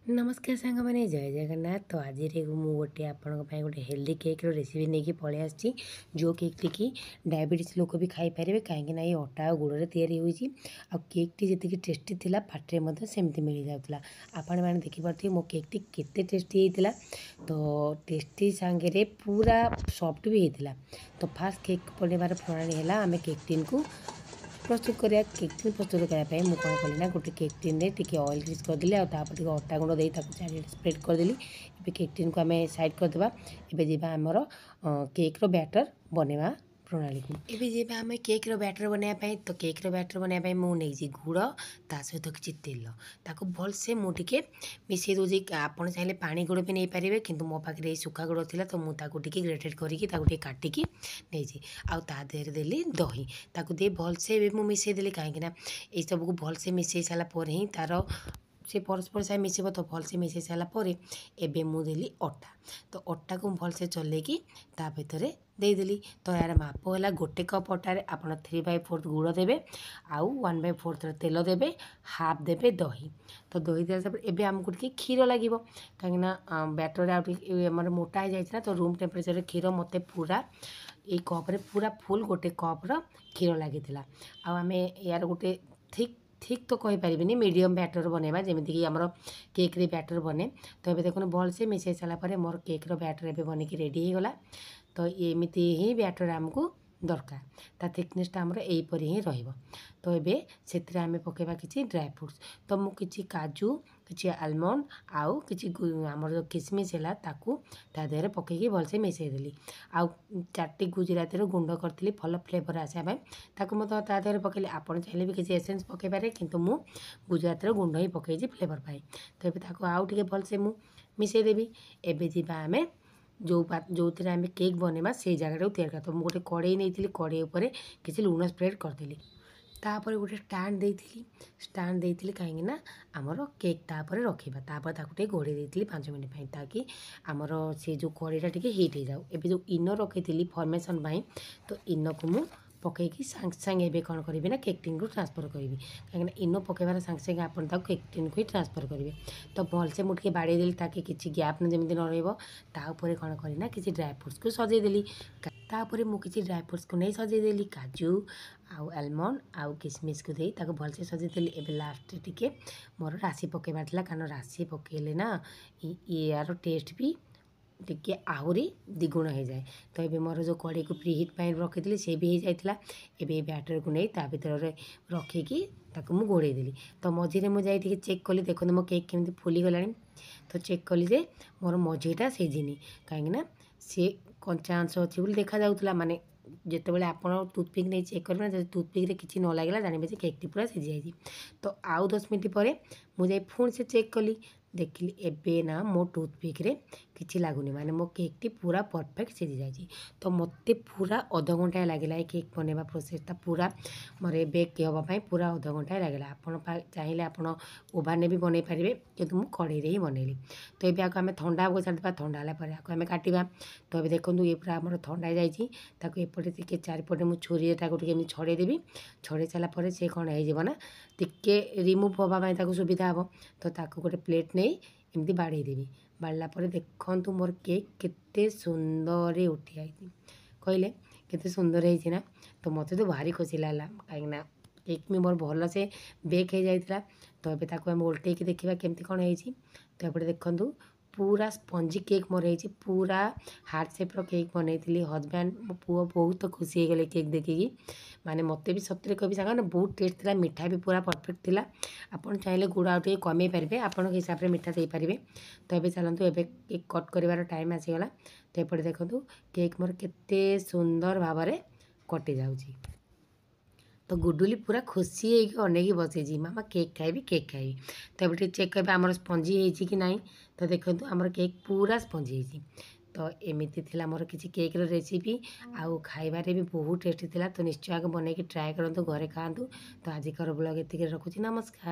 नमस्कार सांग मैंने जय जगन्नाथ। तो आज गोटे आपण गोटे हेल्दी केक रेसिपी नहीं कि पलि आसी जो केक टी डायबिटीज लोक भी खाई पारे कहीं ये अटा और गुड़ या केक टी जी टेस्टी थी पाटे सेमती मिल जाऊला। आपण मैंने देखिपे मो केक टी केते टेस्टी होता। तो टेस्टी सांगे पूरा सॉफ्ट भी होता। तो फास्ट केक बनवार प्रणाली है आम केक टीन को प्रस्तुत करा। केक टीन प्रस्तुत करने मुझे कौन कली ना गोटे केक टीन में टी ऑयल ग्रीस करदेली आपर अटा गुंड दे चारिटे स्प्रेड करदेली। ए केक टीन को आम साइड करदे। एबे जीवा आमर केक रो बैटर बनवा प्रणाली को। एबे जीवा आम केक रो बैटर बनाया। तो केक रो बैटर बनाया मुझे गुड़ ता सहित किसी तेल ताको भलसे मुझे मिसई दूसरी। आपड़ चाहिए पानी गुड़ भी नहीं पारे कि मो पाखे सुखा गुड़ थी तो मुझे ग्रेटेड करके काटिकी नहीं आ देहरे देली दही ताकू दे भलसे मिसई देली कहीं ये सब को भलसे मिसई सारापर ही तार से परस्पर साथ मिसब। तो भलसे मिसई सारापर एबे मुझे अटा। तो अटा को भलसे चलेकी ता भितर देदेली। तो यार माप है गोटे कप अटार आप 3/4 गुड़ देवे आउ 1/4 तेल देवे हाफ देवे दही। तो दही दे एबे आमको टी क्षीर लगे कहीं बैटर आम मोटा हो जाए तो रूम टेम्परेचर क्षीर मत पूरा ये कप्रे पूरा फुल गोटे कप्र क्षीर लगी आम यार गोटे थिक थिक तो कहीपरि मीडियम बैटर बनवा जमीक आम केक रे बैटर बने। तो ये देखो भलसे मिसई सारापर मोर केक रो बैटर एबे बनिकी रेडी हो गला। तो एमती ही बैटर आमको दरकार ता थिकनेसटा आमर यहीपरि ही रहिबो। तो ये से आम पकेबा किसी ड्राई फ्रुट्स। तो मु किसी काजू किसी आलमंड आउ किसी आमर जो किसमिश है ताकू ता देहरे पकईकी भलसे मिसई देली। आउ 4टी गुजराती गुंड करी भल फ्लेवर आसापी ताकू मत ता देहरे पकईली। आपड़ चाहिए भी किसी एसेंस पकई पारे किंतु मु गुजराती गुंड ही पकईची फ्लेवर पाई। तो ये ताकू आउ टिके भलसे मु मिसई देवी। एबे जीवा आमे जो थे आम केक बनवा से जगह तैयार कर। तो मुझे गोटे कड़े नहीं कड़े उपर किसी लुण स्प्रेड करदेली तापर गोटे स्टाण देती कहीं आमर केक तापर रखा तापर ताकू घोड़े देती 5 मिनट ताकि आमर से जो कड़ीटा टी हिट हो जाऊ। एबे जो इनो रखी फर्मेसन तो इनो को मु पकईकी सांगे सांगे एबे कौन करी ना केक टीन को ट्रांसफर करी कहीं इनो पकईबार सांगे सांगे आपन ताकू केक टीन को ही ट्रांसफर करेंगे। तो भलसे मुझे बाड़े देली ताकि किसी गैप जमी न रही कौन करना किसी ड्राई फ्रुट्स को सजेदेली। तापर मु किसी ड्राई फ्रुट्स को नहीं सजेदेली काजू आउ आलमंड आउ किसमिश को दे भलसे सजेदेली। एबे लास्ट टिके मोर राशि पकईबार था कारण राशि पकईले ना यार टेस्ट भी टिके आहरी द्विगुण हो जाए। तो ये मोर जो कड़ी को प्री हिट पाई रखी से भी हो जाता। एबे बैटर को नहीं ता भर रखिकी ताकू मु घोड़े देली। तो मझे मुझे चेक कली देखो मो केक केमती फुली गला। तो चेक कली जे मोर मझीटा सीझिनी कहीं सी कंचा अंश अच्छी बोली देखा जाऊला। माने जितेबाला आप टूथपिक नहीं चेक करेंगे ना टूथपिक किसी न लगे जानवे केक टी पूरा सीझी जाए। तो आउ 10 मिनट पर मुझे पुणी से चेक कली देखिली एबे ना मो टूथपिक रे किसी लगुनि माने मो केक टी पूरा परफेक्ट सीझी जाए। तो मत पूरा अध घंटा लगे ये केक बनवा प्रोसेसटा पूरा मोर बेक हाँपाई पूरा अध घंटा लगे। आप चाहिए आप ओभान भी बनई पारे कि मुझे कड़े ही बनैली। तो ये आम ठंडा को छाड़ा ठंडा है आम काटा। तो ये देखो ये पूरा आम ठंडा जापटे चारिपटे मुझे छुरीटा को छड़ेदेवी छड़े सारापर से कौन होना टिके रिमुव हाँपाई सुविधा हम। तो ताकू गोटे प्लेट नहीं एमती बाड़ेदेवी बाड़ापर देखु मोर केक केते सुंदर उठी आई कहले केते सुंदर है ना। तो मत तो भारी खुशी लगा कहीं केक भी मोर भल से बेक हो जाता। तो ये आम उल्टे देखा केमती कौन हो। तो ये देखु पूरा स्पंजी केक मोर हो पूरा हार्ट सेप्र केक बनई। हजबैंड मो पुओ बहुत खुशी हो गले केक देखिकी माने मत भी सतरे कभी सांग ना बहुत टेस्ट थी मिठा भी पूरा परफेक्ट थी। आपड़ चाहिए गुड़ आउ कमे पारे आपण हिसाब से मिठा दे पारे। तो ये चलतु ए केक कट कर टाइम आसीगला। तो ये देखो केक मोर केते सुंदर भाव में कटि जाऊँगी। तो गुडुली पूरा खुशी होगी अनेक बसई मामा केक खाइबी केक खाइबी। तो ये चेक करें आमर स्पंजी होती कि नहीं। तो देखो आमर केक पूरा स्पंजी होती। तो एमती थी मोर किसी केक रेसिपी आउ खाइबारे भी बहुत टेस्टी थी। तो निश्चय आगे बनईकी ट्राए करूँ घरे खातु। तो आजिकर ब्लॉग एतिक रखुची नमस्कार।